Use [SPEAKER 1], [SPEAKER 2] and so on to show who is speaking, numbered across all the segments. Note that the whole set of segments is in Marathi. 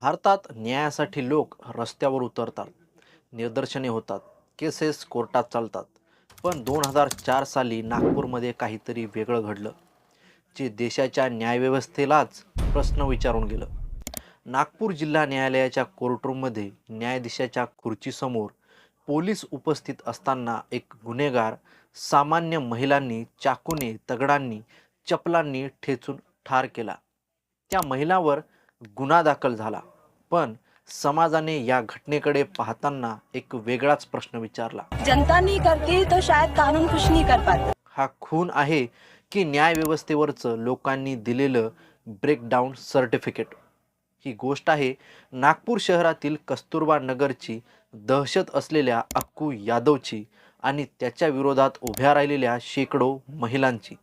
[SPEAKER 1] भारतात न्यायासाठी लोक रस्त्यावर उतरतात, निदर्शने होतात, केसेस कोर्टात चालतात. पण 2004 साली नागपूरमध्ये काहीतरी वेगळं घडलं, जे देशाच्या न्यायव्यवस्थेलाच प्रश्न विचारून गेलं. नागपूर जिल्हा न्यायालयाच्या कोर्टरूममध्ये न्यायाधीशाच्या खुर्चीसमोर पोलीस उपस्थित असताना एक गुन्हेगार सामान्य महिलांनी चाकूने, दगडांनी, चपलांनी ठेचून ठार केला. त्या महिलावर गुन्हा दाखल झाला. पण समाजाने या घटनेकडे पाहताना एक वेगळाच प्रश्न विचारला.
[SPEAKER 2] जनता नहीं करती तो शायद कानून कुछ नहीं कर पाता।
[SPEAKER 1] हा खून आहे की न्यायव्यवस्थेवरचं लोकांनी दिलेलं ब्रेकडाऊन सर्टिफिकेट? ही गोष्ट आहे नागपूर शहरातील कस्तुरबा नगरची, दहशत असलेल्या अक्कू यादवची आणि त्याच्या विरोधात उभ्या राहिलेल्या शेकडो महिलांची.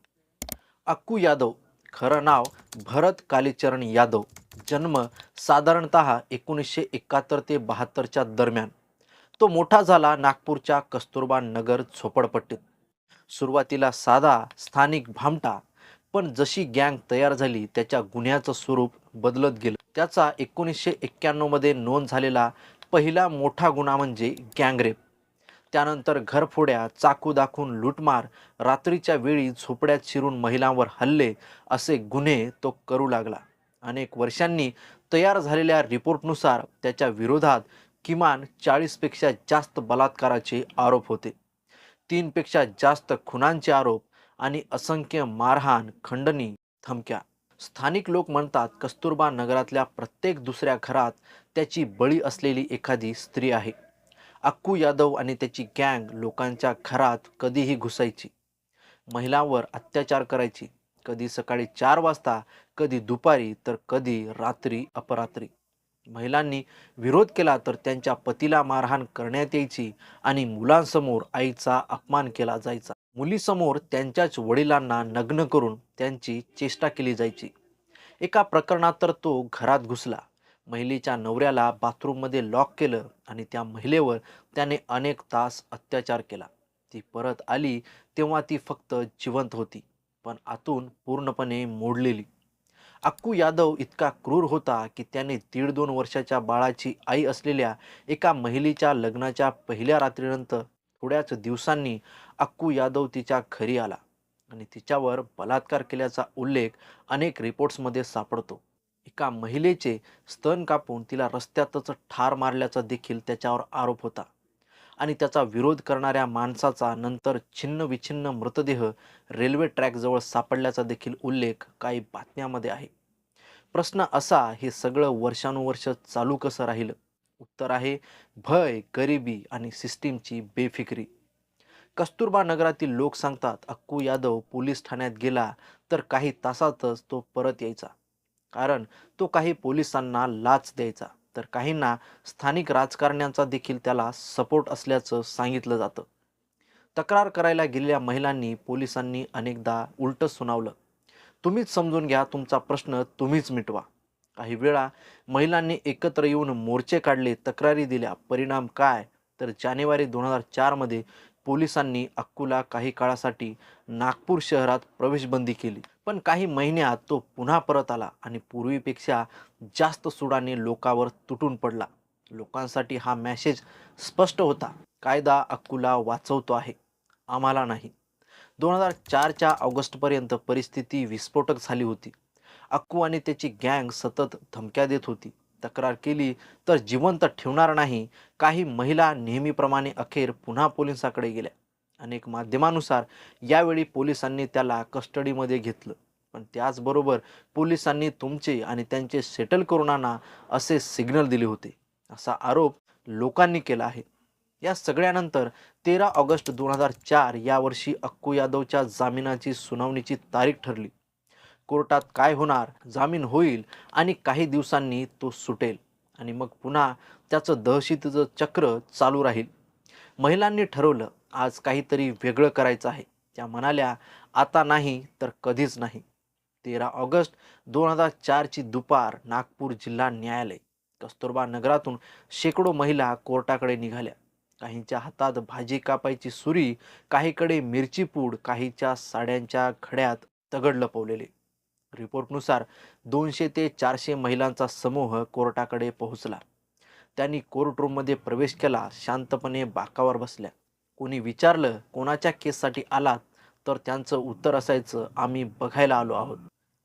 [SPEAKER 1] अक्कू यादव, खरं नाव भरत कालीचरण यादव, जन्म साधारणतः 1971 ते 72च्या दरम्यान. तो मोठा झाला नागपूरच्या कस्तुरबा नगर झोपडपट्टीत. सुरुवातीला साधा स्थानिक भामटा, पण जशी गँग तयार झाली त्याच्या गुन्ह्याचं स्वरूप बदलत गेलं. त्याचा 1991 मध्ये नोंद झालेला पहिला मोठा गुन्हा म्हणजे गँगरेप. त्यानंतर घरफोड्या, चाकू दाखवून लूटमार, रात्रीच्या वेळी झोपड्यात शिरून महिलांवर हल्ले असे गुन्हे तो करू लागला. अनेक वर्षांनी तयार झालेल्या रिपोर्टनुसार त्याच्या विरोधात किमान 40 पेक्षा जास्त बलात्काराचे आरोप होते, 3 पेक्षा जास्त खुनांचे आरोप आणि असंख्य मारहाण, खंडणी, धमक्या. स्थानिक लोक म्हणतात कस्तुरबा नगरातल्या प्रत्येक दुसऱ्या घरात त्याची बळी असलेली एखादी स्त्री आहे. अक्कू यादव आणि त्याची गँग लोकांच्या घरात कधीही घुसायची, महिलांवर अत्याचार करायची. कधी सकाळी 4 वाजता, कधी दुपारी, तर कधी रात्री अपरात्री. महिलांनी विरोध केला तर त्यांच्या पतीला मारहाण करण्यात यायची आणि मुलांसमोर आईचा अपमान केला जायचा. मुलीसमोर त्यांच्याच वडिलांना नग्न करून त्यांची चेष्टा केली जायची. एका प्रकरणात तर तो घरात घुसला, महिलेच्या नवऱ्याला बाथरूममध्ये लॉक केलं आणि त्या महिलेवर त्याने अनेक तास अत्याचार केला. ती परत आली तेव्हा ती फक्त जिवंत होती, पण आतून पूर्णपणे मोडलेली. अक्कू यादव इतका क्रूर होता की त्याने 1.5-2 वर्षाच्या बाळाची आई असलेल्या एका महिलेच्या लग्नाच्या पहिल्या रात्रीनंतर थोड्याच दिवसांनी अक्कू यादव तिच्या घरी आला आणि तिच्यावर बलात्कार केल्याचा उल्लेख अनेक रिपोर्ट्समध्ये सापडतो. एका महिलेचे स्तन कापून तिला रस्त्यातच ठार मारल्याचा देखील त्याच्यावर आरोप होता आणि त्याचा विरोध करणाऱ्या माणसाचा नंतर छिन्न-विछिन्न मृतदेह रेल्वे ट्रॅकजवळ सापडल्याचा देखील उल्लेख काही बातम्यांमध्ये आहे. प्रश्न असा, हे सगळं वर्षानुवर्ष चालू कसं राहिलं? उत्तर आहे भय, गरिबी आणि सिस्टीमची बेफिक्री. कस्तुरबा नगरातील लोक सांगतात अक्कू यादव पोलीस ठाण्यात गेला तर काही तासातच तो परत यायचा. कारण तो काही पोलिसांना लाच द्यायचा, तर काहींना स्थानिक राजकारण्यांचा देखील त्याला सपोर्ट असल्याचं सांगितलं जातं. तक्रार करायला गेलेल्या महिलांनी पोलिसांनी अनेकदा उलटं सुनावलं, तुम्हीच समजून घ्या, तुमचा प्रश्न तुम्हीच मिटवा. काही वेळा महिलांनी एकत्र येऊन मोर्चे काढले, तक्रारी दिल्या. परिणाम काय? तर जानेवारी 2004 मध्ये पोलिसांनी अक्कूला काही काळासाठी नागपूर शहरात प्रवेशबंदी केली. पण काही महिन्यात तो पुन्हा परत आला आणि पूर्वीपेक्षा जास्त सुडाने लोकांवर तुटून पडला. लोकांसाठी हा मेसेज स्पष्ट होता, कायदा अक्कूला वाचवतो आहे, आम्हाला नाही. 2004च्या ऑगस्टपर्यंत परिस्थिती विस्फोटक झाली होती. अक्कू आणि त्याची गँग सतत धमक्या देत होती, तक्रार केली तर जिवंत ठेवणार नाही. काही महिला नेहमीप्रमाणे अखेर पुन्हा पोलिसांकडे गेल्या. अनेक माध्यमानुसार यावेळी पोलिसांनी त्याला कस्टडीमध्ये घेतलं. पण त्याचबरोबर पोलिसांनी तुमचे आणि त्यांचे सेटल करून आणा असे सिग्नल दिले होते, असा आरोप लोकांनी केला आहे. या सगळ्यानंतर 13 ऑगस्ट 2004 या वर्षी अक्कू यादवच्या जामिनाची सुनावणीची तारीख ठरली. कोर्टात काय होणार? जामीन होईल आणि काही दिवसांनी तो सुटेल आणि मग पुन्हा त्याचं दहशतीचं चक्र चालू राहील. महिलांनी ठरवलं, आज काहीतरी वेगळं करायचं आहे. त्या म्हणाल्या, आता नाही तर कधीच नाही. 13 ऑगस्ट 2004 ची दुपार, नागपूर जिल्हा न्यायालय. कस्तुरबा नगरातून शेकडो महिला कोर्टाकडे निघाल्या. काहींच्या हातात भाजी कापायची सुरी, काहीकडे मिरची पूड, काहीच्या साड्यांच्या खड्यात दगड लपवलेले. रिपोर्टनुसार 200 ते 400 महिलांचा समूह कोर्टाकडे पोहोचला. त्यांनी कोर्टरूममध्ये प्रवेश केला, शांतपणे बाकावर बसल्या. कोणी विचारलं, कोणाच्या केससाठी आलात? तर त्यांचं उत्तर असायचं, आम्ही बघायला आलो आहोत.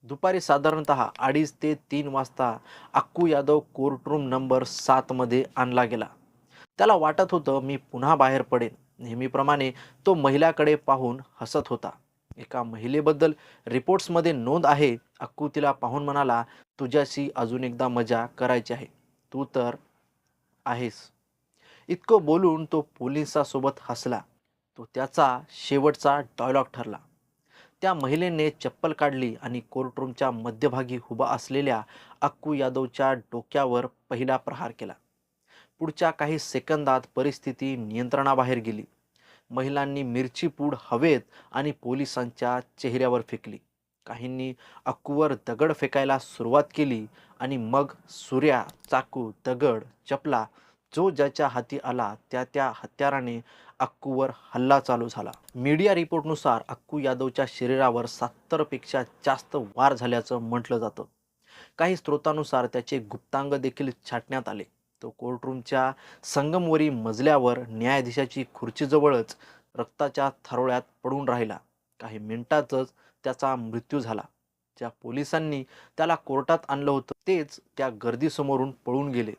[SPEAKER 1] दुपारी साधारणतः 2:30 ते 3 वाजता अक्कू यादव कोर्टरूम नंबर 7 मध्ये आणला गेला. त्याला वाटत होतं मी पुन्हा बाहेर पडेन. नेहमीप्रमाणे तो महिलाकडे पाहून हसत होता. एका महिलेबद्दल रिपोर्ट्समध्ये नोंद आहे. अक्कू तिला पाहून म्हणाला, तुझ्याशी अजून एकदा मजा करायची आहे. तू तर आहेस. इतकं बोलून तो पोलिसासोबत हसला. तो त्याचा शेवटचा डायलॉग ठरला. त्या महिलेने चप्पल काढली आणि कोर्टरूमच्या मध्यभागी उभा असलेल्या अक्कू यादवच्या डोक्यावर पहिला प्रहार केला. पुढच्या काही सेकंदात परिस्थिती नियंत्रणाबाहेर गेली. महिलांनी मिरची पूड हवेत आणि पोलिसांच्या चेहऱ्यावर फेकली. काहींनी अक्कूवर दगड फेकायला सुरुवात केली आणि मग सुऱ्या, चाकू, दगड, चपला जो ज्याच्या हाती आला त्या हत्याराने अक्कूवर हल्ला चालू झाला. मीडिया रिपोर्टनुसार अक्कू यादवच्या शरीरावर 70 पेक्षा जास्त वार झाल्याचं म्हटलं जातं. काही स्रोतांनुसार त्याचे गुप्तांग देखील छाटण्यात आले. तो कोर्टरूमच्या संगमवरी मजल्यावर न्यायाधीशाची खुर्चीजवळच रक्ताच्या थारोळ्यात पडून राहिला. काही मिनिटातच त्याचा मृत्यू झाला. ज्या पोलिसांनी त्याला कोर्टात आणलं होतं तेच त्या गर्दीसमोरून पळून गेले.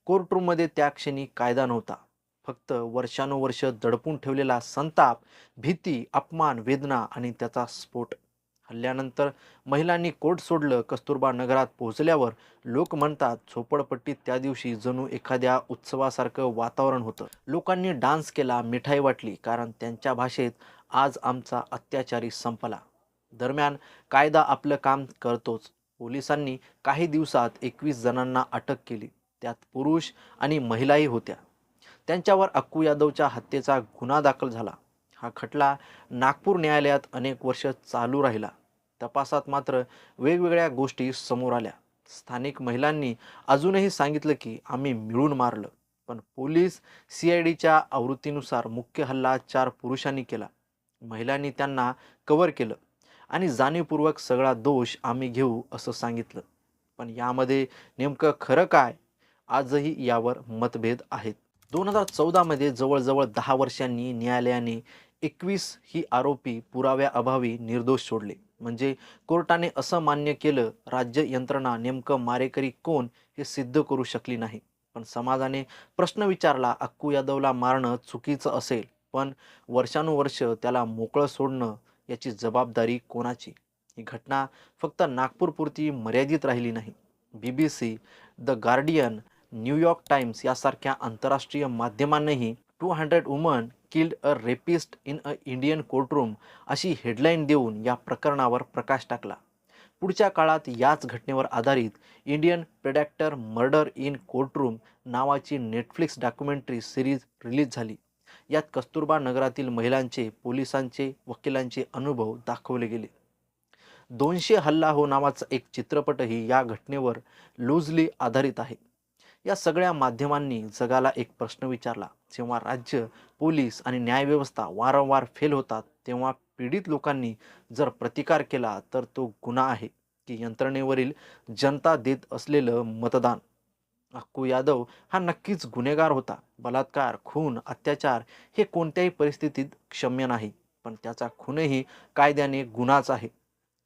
[SPEAKER 1] कोर्टरूममध्ये त्या क्षणी कायदा नव्हता. फक्त वर्षानुवर्ष दडपून ठेवलेला संताप, भीती, अपमान, वेदना आणि त्याचा स्फोट. हल्ल्यानंतर महिलांनी कोर्ट सोडलं. कस्तुरबा नगरात पोहोचल्यावर लोक म्हणतात, झोपडपट्टीत त्या दिवशी जणू एखाद्या उत्सवासारखं वातावरण होतं. लोकांनी डान्स केला, मिठाई वाटली, कारण त्यांच्या भाषेत आज आमचा अत्याचारी संपला. दरम्यान कायदा आपलं काम करतोच. पोलिसांनी काही दिवसात 21 जणांना अटक केली. त्यात पुरुष आणि महिलाही होत्या. त्यांच्यावर अक्कू यादवच्या हत्येचा गुन्हा दाखल झाला. हा खटला नागपूर न्यायालयात अनेक वर्ष चालू राहिला. तपासात मात्र वेगवेगळ्या गोष्टी समोर आल्या. स्थानिक महिलांनी अजूनही सांगितलं की आम्ही मिळून मारलं. पण पोलीस CIDच्या आवृत्तीनुसार मुख्य हल्ला 4 पुरुषांनी केला. महिलांनी त्यांना कव्हर केलं आणि जाणीवपूर्वक सगळा दोष आम्ही घेऊ असं सांगितलं. पण यामध्ये नेमकं खरं काय? आजही यावर मतभेद आहेत. 2014 मध्ये जवळजवळ 10 वर्षांनी न्यायालयाने 21 ही आरोपी पुराव्याअभावी निर्दोष सोडले. म्हणजे कोर्टाने असं मान्य केलं, राज्य यंत्रणा नेमकं मारेकरी कोण हे सिद्ध करू शकली नाही. पण समाजाने प्रश्न विचारला, अक्कू यादवला मारणं चुकीचं असेल, पण वर्षानुवर्ष त्याला मोकळं सोडणं याची जबाबदारी कोणाची? ही घटना फक्त नागपूरपुरती मर्यादित राहिली नाही. BBC, the guardian, New York times यासारख्या आंतरराष्ट्रीय माध्यमांनीही 200 woman killed a rapist in a Indian courtroom अशी हेडलाईन देऊन या प्रकरणावर प्रकाश टाकला. पुढच्या काळात याच घटनेवर आधारित इंडियन प्रेडॅक्टर मर्डर इन कोर्टरूम नावाची नेटफ्लिक्स डॉक्युमेंटरी सिरीज रिलीज झाली. यात कस्तुरबा नगरातील महिलांचे, पोलिसांचे, वकिलांचे अनुभव दाखवले गेले. 200 हल्ला हो नावाचा एक चित्रपटही या घटनेवर लूजली आधारित आहे. या सगळ्या माध्यमांनी जगाला एक प्रश्न विचारला, जेव्हा राज्य, पोलीस आणि न्यायव्यवस्था वारंवार फेल होतात तेव्हा पीडित लोकांनी जर प्रतिकार केला तर तो गुन्हा आहे की यंत्रणेवरील जनता देत असलेलं मतदान? अक्कू यादव हा नक्कीच गुन्हेगार होता. बलात्कार, खून, अत्याचार हे कोणत्याही परिस्थितीत क्षम्य नाही. पण त्याचा खूनही कायद्याने गुन्हाच आहे.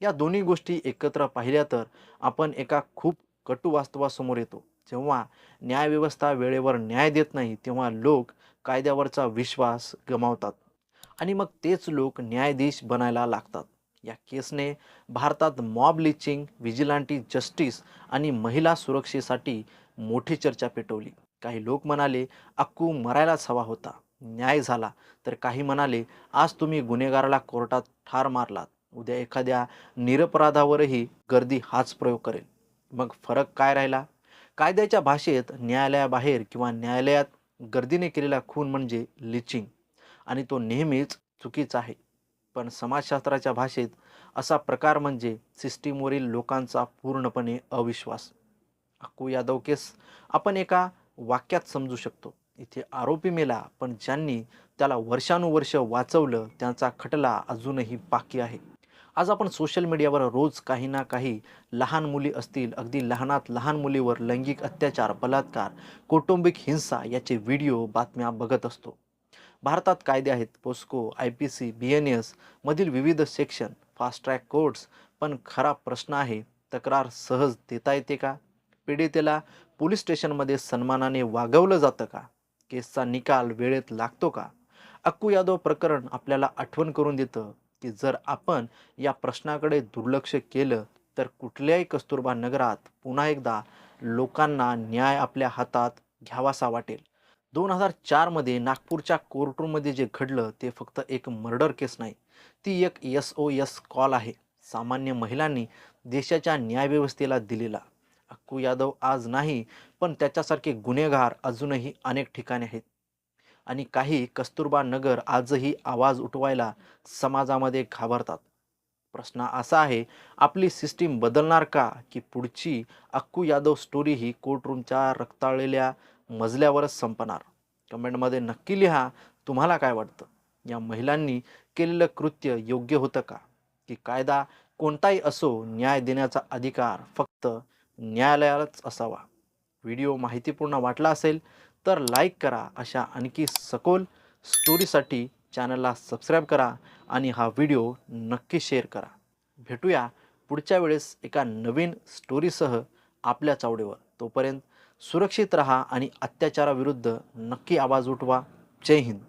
[SPEAKER 1] या दोन्ही गोष्टी एकत्र पाहिल्या तर आपण एका खूप कटू वास्तवासमोर येतो. जेव्हा न्यायव्यवस्था वेळेवर न्याय देत नाही तेव्हा लोक कायद्यावरचा विश्वास गमावतात आणि मग तेच लोक न्यायाधीश बनायला लागतात. या केसने भारतात मॉब लिचिंग, व्हिजिलांटी जस्टिस आणि महिला सुरक्षेसाठी मोठी चर्चा पेटवली. काही लोक म्हणाले अक्कू मरायलाच हवा होता, न्याय झाला. तर काही म्हणाले आज तुम्ही गुन्हेगाराला कोर्टात ठार मारलात, उद्या एखाद्या निरपराधावरही गर्दी हाच प्रयोग करेल. मग फरक काय राहिला? कायद्याच्या भाषेत न्यायालयाबाहेर किंवा न्यायालयात गर्दीने केलेला खून म्हणजे लिचिंग आणि तो नेहमीच चुकीचा आहे. पण समाजशास्त्राच्या भाषेत असा प्रकार म्हणजे सिस्टीमवरील लोकांचा पूर्णपणे अविश्वास. अक्कू यादव केस आपण एका वाक्यात समजू शकतो. इथे आरोपी मेला, पण ज्यांनी त्याला वर्षानुवर्ष वाचवलं त्यांचा खटला अजूनही बाकी आहे. आज आपण सोशल मीडियावर रोज काही ना काही लहान मुली असतील, अगदी लहानात लहान मुलीवर लैंगिक अत्याचार, बलात्कार, कौटुंबिक हिंसा याचे व्हिडिओ, बातम्या बघत असतो. भारतात कायदे आहेत, पोस्को, IPC, BNS मधील विविध सेक्शन, फास्ट ट्रॅक कोर्ट्स. पण खरा प्रश्न आहे, तक्रार सहज देता येते का? पीडितेला पोलीस स्टेशनमध्ये सन्मानाने वागवलं जातं का? केसचा निकाल वेळेत लागतो का? अक्कू यादव प्रकरण आपल्याला आठवण करून देतं की जर आपण या प्रश्नाकडे दुर्लक्ष केलं तर कुठल्याही कस्तुरबा नगरात पुन्हा एकदा लोकांना न्याय आपल्या हातात घ्यावासा वाटेल. 2004 मध्ये नागपूरच्या कोर्टरूममध्ये जे घडलं ते फक्त एक मर्डर केस नाही, ती एक SOS कॉल आहे, सामान्य महिलांनी देशाच्या न्यायव्यवस्थेला दिलेला. अक्कू यादव आज नाही, पण त्याच्यासारखे गुन्हेगार अजूनही अनेक ठिकाणी आहेत. आणि काही कस्तुरबा नगर आजही आवाज उठवायला समाजामध्ये घाबरतात. प्रश्न असा आहे, आपली सिस्टीम बदलणार का, की पुढची अक्कू यादव स्टोरी ही कोर्टरूमच्या रक्ताळलेल्या मजल्यावरच संपणार? कमेंटमध्ये नक्की लिहा, तुम्हाला काय वाटतं? या महिलांनी केलेलं कृत्य योग्य होतं का? की कायदा कोणताही असो, न्याय देण्याचा अधिकार फक्त न्यायालयालाच असावा? व्हिडिओ माहितीपूर्ण वाटला असेल तर लाईक करा. अशा आणखी सखोल स्टोरीसाठी चॅनलला सबस्क्राईब करा आणि हा व्हिडिओ नक्की शेअर करा. भेटूया पुढच्या वेळेस एका नवीन स्टोरीसह आपल्या चावडीवर. तोपर्यंत सुरक्षित रहा आणि अत्याचाराविरुद्ध नक्की आवाज उठवा. जय हिंद.